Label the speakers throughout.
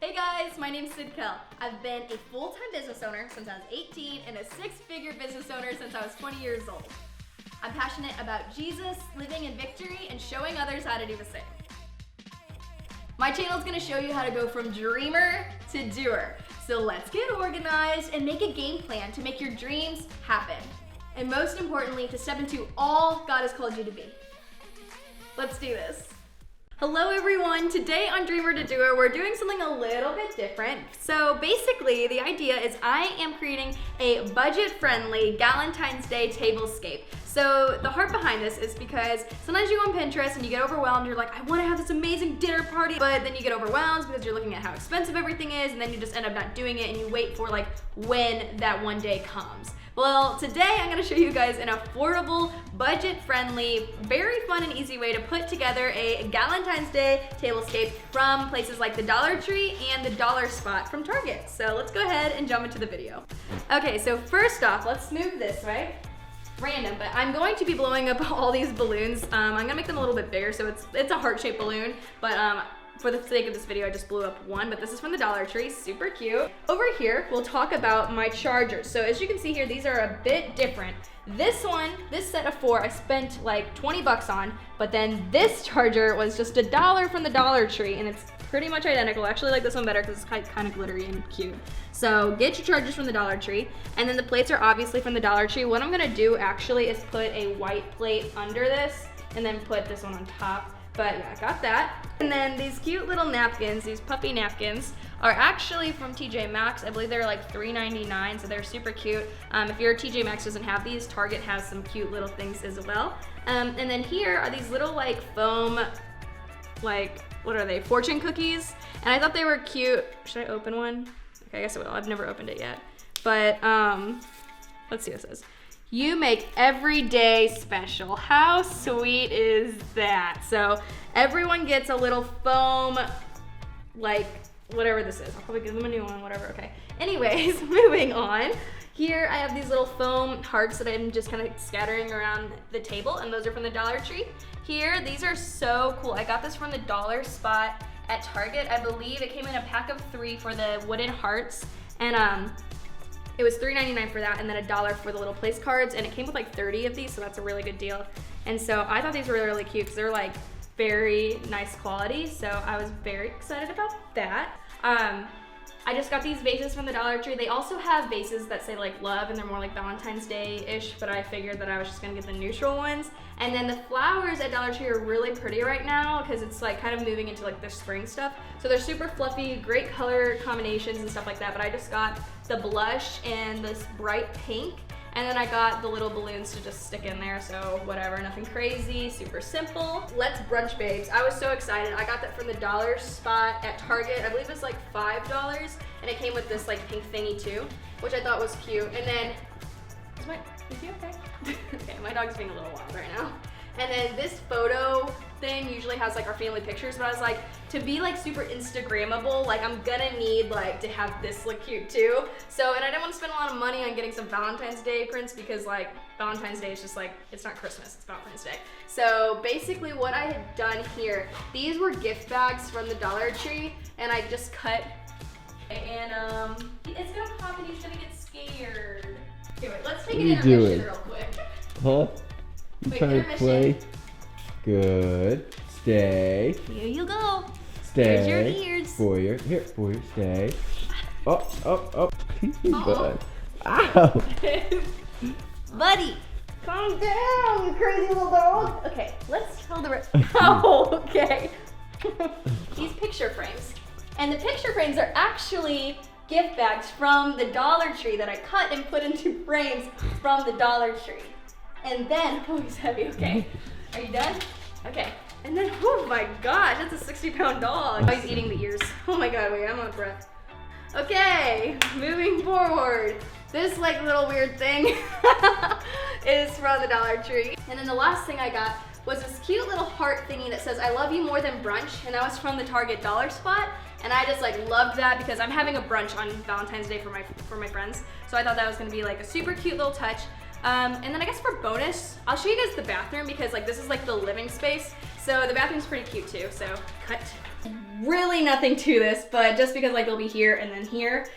Speaker 1: Hey guys, my name's Sidkel. I've been a full-time business owner since I was 18 and a six-figure business owner since I was 20 years old. I'm passionate about Jesus, living in victory, and showing others how to do the same. My channel is going to show you how to go from dreamer to doer. So let's get organized and make a game plan to make your dreams happen. And most importantly, to step into all God has called you to be. Let's do this. Hello everyone, today on Dreamer to Doer, we're doing something a little bit different. So basically, the idea is I am creating a budget-friendly Galentine's Day tablescape. So the heart behind this is because sometimes you go on Pinterest and you get overwhelmed, you're like, I wanna have this amazing dinner party, but then you get overwhelmed because you're looking at how expensive everything is, and then you just end up not doing it and you wait for like when that one day comes. Well, today I'm gonna show you guys an affordable, budget-friendly, very fun and easy way to put together a Galentine's Day tablescape from places like the Dollar Tree and the Dollar Spot from Target. So let's go ahead and jump into the video. Okay, so first off, let's move this, right? Random, but I'm going to be blowing up all these balloons. I'm gonna make them a little bit bigger, so it's a heart-shaped balloon, but for the sake of this video, I just blew up one, but this is from the Dollar Tree, super cute. Over here, we'll talk about my chargers. So as you can see here, these are a bit different. This one, this set of 4, I spent like 20 bucks on, but then this charger was just $1 from the Dollar Tree, and it's pretty much identical. I actually like this one better because it's kind of glittery and cute. So get your chargers from the Dollar Tree, and then the plates are obviously from the Dollar Tree. What I'm gonna do actually is put a white plate under this, and then put this one on top. But yeah, I got that. And then these cute little napkins, these puppy napkins, are actually from TJ Maxx. I believe they're like $3.99, so they're super cute. If your TJ Maxx doesn't have these, Target has some cute little things as well. And then here are these little like foam, like, what are they, fortune cookies? And I thought they were cute. Should I open one? Okay, I guess I will. I've never opened it yet. But let's see what it says. You make every day special. How sweet is that? So everyone gets a little foam, like whatever this is. I'll probably give them a new one, whatever, okay. Anyways, moving on. Here I have these little foam hearts that I'm just kind of scattering around the table, and those are from the Dollar Tree. Here, these are so cool. I got this from the Dollar Spot at Target. I believe it came in a pack of 3 for the wooden hearts, and it was $3.99 for that, and then $1 for the little place cards, and it came with like 30 of these, so that's a really good deal. And so I thought these were really cute because they're like very nice quality, so I was very excited about that. I just got these vases from the Dollar Tree. They also have vases that say like love, and they're more like Valentine's Day-ish, but I figured that I was just gonna get the neutral ones. And then the flowers at Dollar Tree are really pretty right now because it's like kind of moving into like the spring stuff. So they're super fluffy, great color combinations and stuff like that, but I just got the blush and this bright pink. And then I got the little balloons to just stick in there, so whatever, nothing crazy, super simple. Let's brunch, babes. I was so excited. I got that from the Dollar Spot at Target. I believe it's like $5, and it came with this like pink thingy too, which I thought was cute. And then, is he okay? Okay, my dog's being a little wild right now. And then this photo thing usually has like our family pictures, but I was like, to be like super Instagrammable, like I'm gonna need like to have this look cute too. So, and I didn't want to spend a lot of money on getting some Valentine's Day prints because like Valentine's Day is just like, it's not Christmas, it's Valentine's Day. So basically what I had done here, these were gift bags from the Dollar Tree, and I just cut, and it's gonna pop and he's gonna get scared. Okay, wait, let's take an intermission real quick.
Speaker 2: Huh? You trying to play? Good. Stay.
Speaker 1: Here you go.
Speaker 2: Stay.
Speaker 1: Here's your ears.
Speaker 2: For your stay. Up. Bud. Ow.
Speaker 1: Buddy, calm down, you crazy little dog. Okay, let's tell the rest. Oh, okay. These picture frames. And the picture frames are actually gift bags from the Dollar Tree that I cut and put into frames from the Dollar Tree. And then, oh, he's heavy, okay. Are you done? Okay. And then, oh my gosh, that's a 60-pound dog. Oh, he's eating the ears. Oh my God, wait, I'm out of breath. Okay, moving forward. This like little weird thing is from the Dollar Tree. And then the last thing I got was this cute little heart thingy that says, I love you more than brunch. And that was from the Target Dollar Spot. And I just like loved that because I'm having a brunch on Valentine's Day for my friends. So I thought that was gonna be like a super cute little touch. And then I guess for bonus, I'll show you guys the bathroom because like this is like the living space. So the bathroom's pretty cute too, so cut. Really nothing to this, but just because like they'll be here and then here.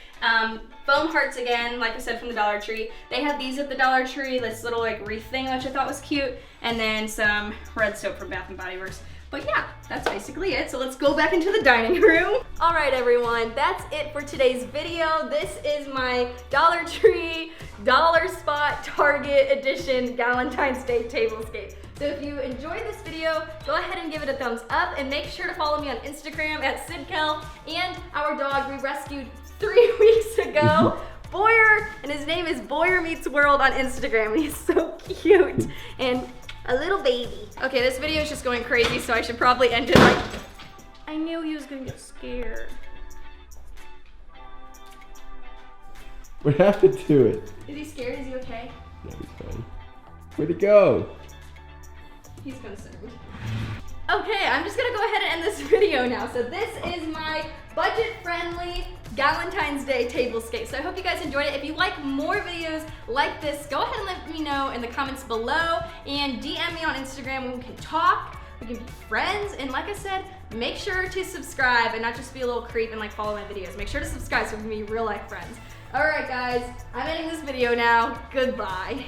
Speaker 1: Foam hearts again, like I said, from the Dollar Tree. They had these at the Dollar Tree, this little like wreath thing, which I thought was cute. And then some red soap from Bath & Body Works. But yeah, that's basically it. So let's go back into the dining room. All right, everyone, that's it for today's video. This is my Dollar Tree, Dollar Spot, Target edition Galentine's Day tablescape. So if you enjoyed this video, go ahead and give it a thumbs up and make sure to follow me on Instagram at SidKel and our dog we rescued 3 weeks ago, Boyer, and his name is Boyer Meets World on Instagram. He's so cute and a little baby. Okay, this video is just going crazy, so I should probably end it like, I knew he was gonna get scared.
Speaker 2: What happened to it?
Speaker 1: Is he scared? Is he okay?
Speaker 2: Yeah, he's fine. Where'd it go?
Speaker 1: He's concerned. Okay, I'm just gonna go ahead and end this video now. So this is my budget-friendly Galentine's Day tablescape. So I hope you guys enjoyed it. If you like more videos like this, go ahead and let me know in the comments below and DM me on Instagram. We can talk, we can be friends, and like I said, make sure to subscribe and not just be a little creep and like follow my videos. Make sure to subscribe so we can be real life friends. All right, guys, I'm ending this video now. Goodbye.